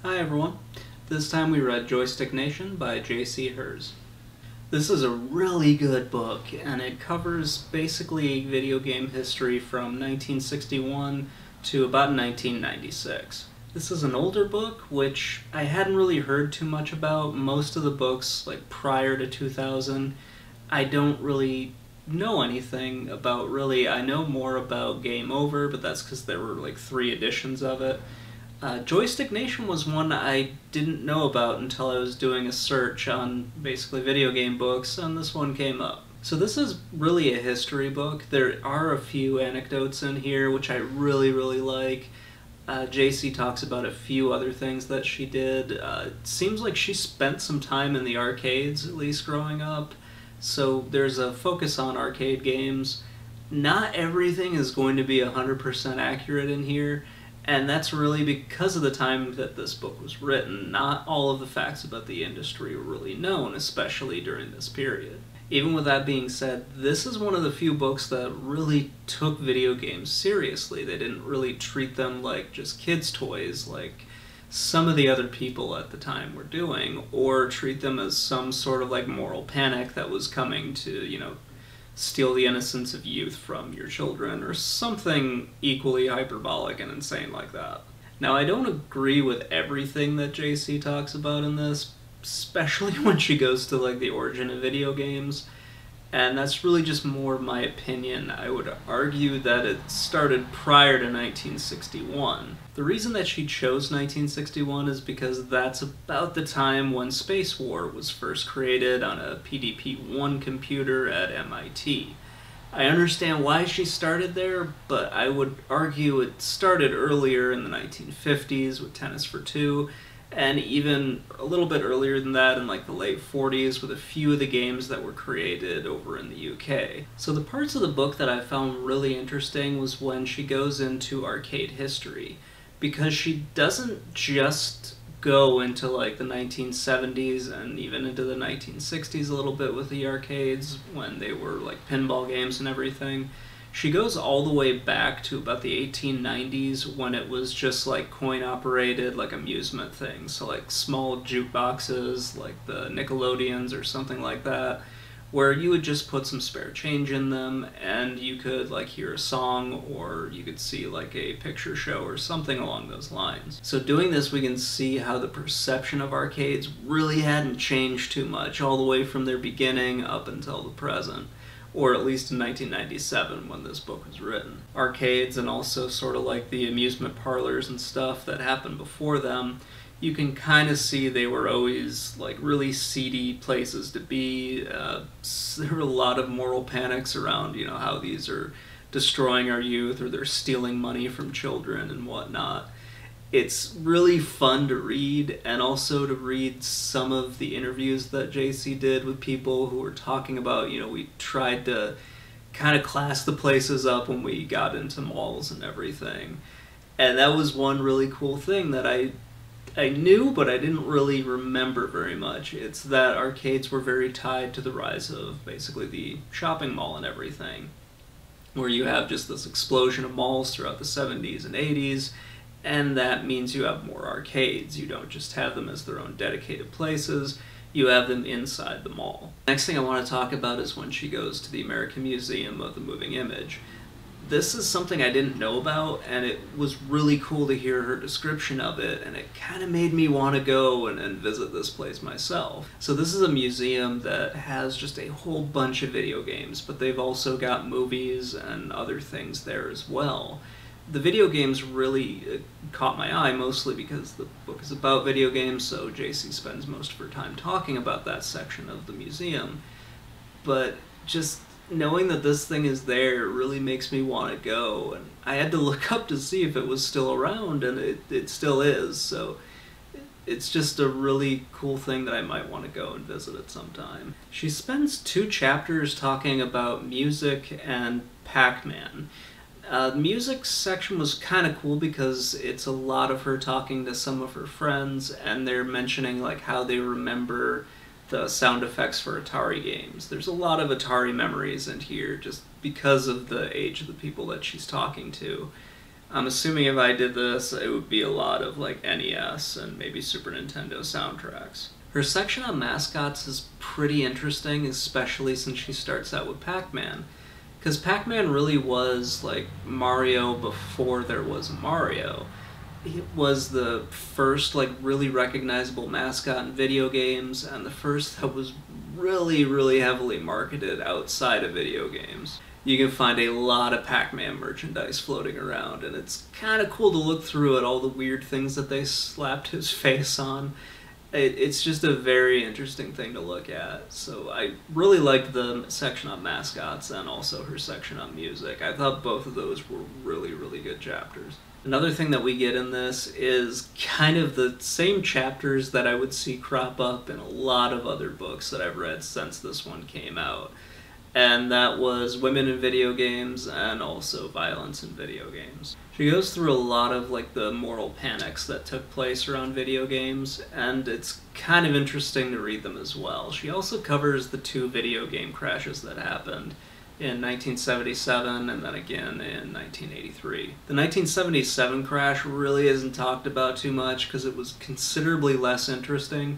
Hi everyone. This time we read Joystick Nation by J.C. Herz. This is a really good book, and it covers basically video game history from 1961 to about 1996. This is an older book, which I hadn't really heard too much about. Most of the books, like prior to 2000, I don't really know anything about really. I know more about Game Over, but that's because there were like 3 editions of it. Joystick Nation was one I didn't know about until I was doing a search on basically video game books, and this one came up. So this is really a history book. There are a few anecdotes in here which I really like. JC talks about a few other things that she did. It seems like she spent some time in the arcades, at least growing up, so there's a focus on arcade games. Not everything is going to be 100% accurate in here, and that's really because of the time that this book was written. Not all of the facts about the industry were really known, especially during this period. Even with that being said, this is one of the few books that really took video games seriously. They didn't really treat them like just kids' toys like some of the other people at the time were doing, or treat them as some sort of like moral panic that was coming to, steal the innocence of youth from your children, or something equally hyperbolic and insane like that. Now, I don't agree with everything that JC talks about in this, especially when she goes to like the origin of video games, and that's really just more my opinion. I would argue that it started prior to 1961. The reason that she chose 1961 is because that's about the time when Space War was first created on a PDP-1 computer at MIT. I understand why she started there, but I would argue it started earlier in the 1950s with Tennis for Two, and even a little bit earlier than that in like the late 40s with a few of the games that were created over in the UK. So the parts of the book that I found really interesting was when she goes into arcade history, because she doesn't just go into like the 1970s and even into the 1960s a little bit with the arcades when they were like pinball games and everything. She goes all the way back to about the 1890s when it was just like coin-operated, like amusement things. So like small jukeboxes, like the Nickelodeons or something like that, where you would just put some spare change in them and you could like hear a song, or you could see like a picture show or something along those lines. So doing this, we can see how the perception of arcades really hadn't changed too much all the way from their beginning up until the present, or at least in 1997 when this book was written. Arcades, and also sort of like the amusement parlors and stuff that happened before them, you can kind of see they were always like really seedy places to be. There were a lot of moral panics around, how these are destroying our youth, or they're stealing money from children and whatnot. It's really fun to read, and also to read some of the interviews that JC did with people who were talking about, we tried to kind of class the places up when we got into malls and everything. And that was one really cool thing that I knew, but I didn't really remember very much. It's that arcades were very tied to the rise of basically the shopping mall and everything, where you have just this explosion of malls throughout the 70s and 80s, and that means you have more arcades. You don't just have them as their own dedicated places, you have them inside the mall. Next thing I want to talk about is when she goes to the American Museum of the Moving Image. This is something I didn't know about, and it was really cool to hear her description of it, and it kind of made me want to go and visit this place myself. So this is a museum that has just a whole bunch of video games, but they've also got movies and other things there as well. The video games really caught my eye, mostly because the book is about video games, so JC spends most of her time talking about that section of the museum. But just knowing that this thing is there really makes me want to go, and I had to look up to see if it was still around, and it still is, so it's just a really cool thing that I might want to go and visit it sometime. She spends 2 chapters talking about music and Pac-Man. The music section was kind of cool because it's a lot of her talking to some of her friends, and they're mentioning like how they remember the sound effects for Atari games. There's a lot of Atari memories in here just because of the age of the people that she's talking to. I'm assuming if I did this, it would be a lot of like NES and maybe Super Nintendo soundtracks. Her section on Mascots is pretty interesting, especially since she starts out with Pac-Man. Because Pac-Man really was like Mario before there was Mario. It was the first like really recognizable mascot in video games, and the first that was really heavily marketed outside of video games. You can find a lot of Pac-Man merchandise floating around, and it's kind of cool to look through at all the weird things that they slapped his face on. It's just a very interesting thing to look at. So I really liked the section on Mascots and also her section on music. I thought both of those were really good chapters. Another thing that we get in this is kind of the same chapters that I would see crop up in a lot of other books that I've read since this one came out. And that was women in video games and also violence in video games. She goes through a lot of like the moral panics that took place around video games, and it's kind of interesting to read them as well. She also covers the 2 video game crashes that happened in 1977 and then again in 1983. The 1977 crash really isn't talked about too much because it was considerably less interesting,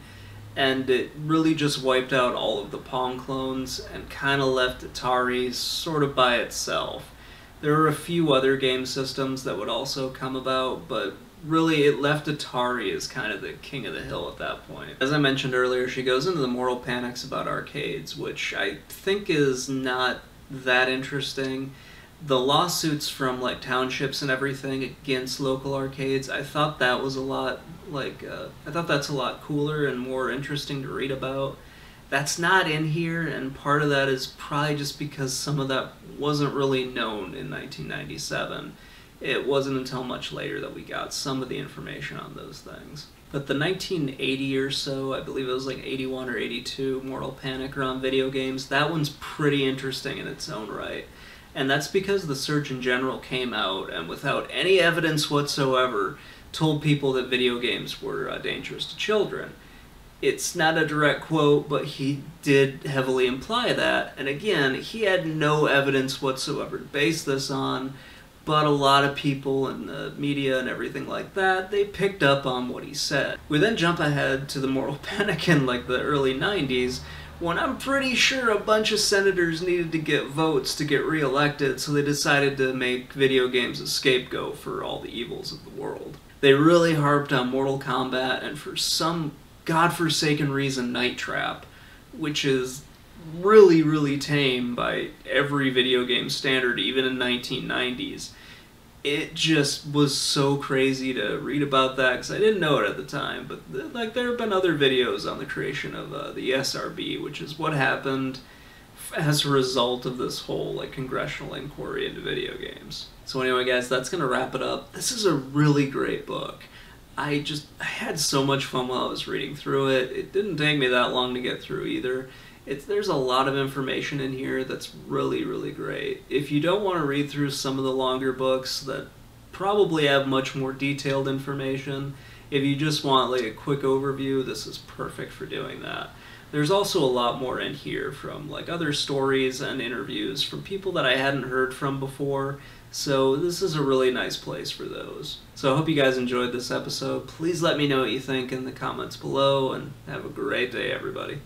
and it really just wiped out all of the Pong clones and kind of left Atari sort of by itself. There were a few other game systems that would also come about, but really it left Atari as kind of the king of the hill at that point. As I mentioned earlier, she goes into the moral panics about arcades, which I think is not that interesting. The lawsuits from like townships and everything against local arcades, I thought that was a lot I thought that's a lot cooler and more interesting to read about. That's not in here, and part of that is probably just because some of that wasn't really known in 1997. It wasn't until much later that we got some of the information on those things. But the 1980 or so, I believe it was like 81 or 82, Mortal Panic around video games, that one's pretty interesting in its own right. And that's because the Surgeon General came out and without any evidence whatsoever told people that video games were dangerous to children. It's not a direct quote, but he did heavily imply that. And again, he had no evidence whatsoever to base this on, but a lot of people in the media and everything like that, they picked up on what he said. We then jump ahead to the moral panic in like the early 90s, when I'm pretty sure a bunch of senators needed to get votes to get reelected, so they decided to make video games a scapegoat for all the evils of the world. They really harped on Mortal Kombat and for some godforsaken reason Night Trap, which is really tame by every video game standard, even in 1990s. It just was so crazy to read about that because I didn't know it at the time, but like there have been other videos on the creation of the ESRB, which is what happened as a result of this whole like congressional inquiry into video games. So anyway guys, that's gonna wrap it up. This is a really great book. I had so much fun while I was reading through it. It didn't take me that long to get through either. There's a lot of information in here that's really great. If you don't want to read through some of the longer books that probably have much more detailed information, if you just want like a quick overview, this is perfect for doing that. There's also a lot more in here from like other stories and interviews from people that I hadn't heard from before, so this is a really nice place for those. So I hope you guys enjoyed this episode. Please let me know what you think in the comments below, and have a great day everybody.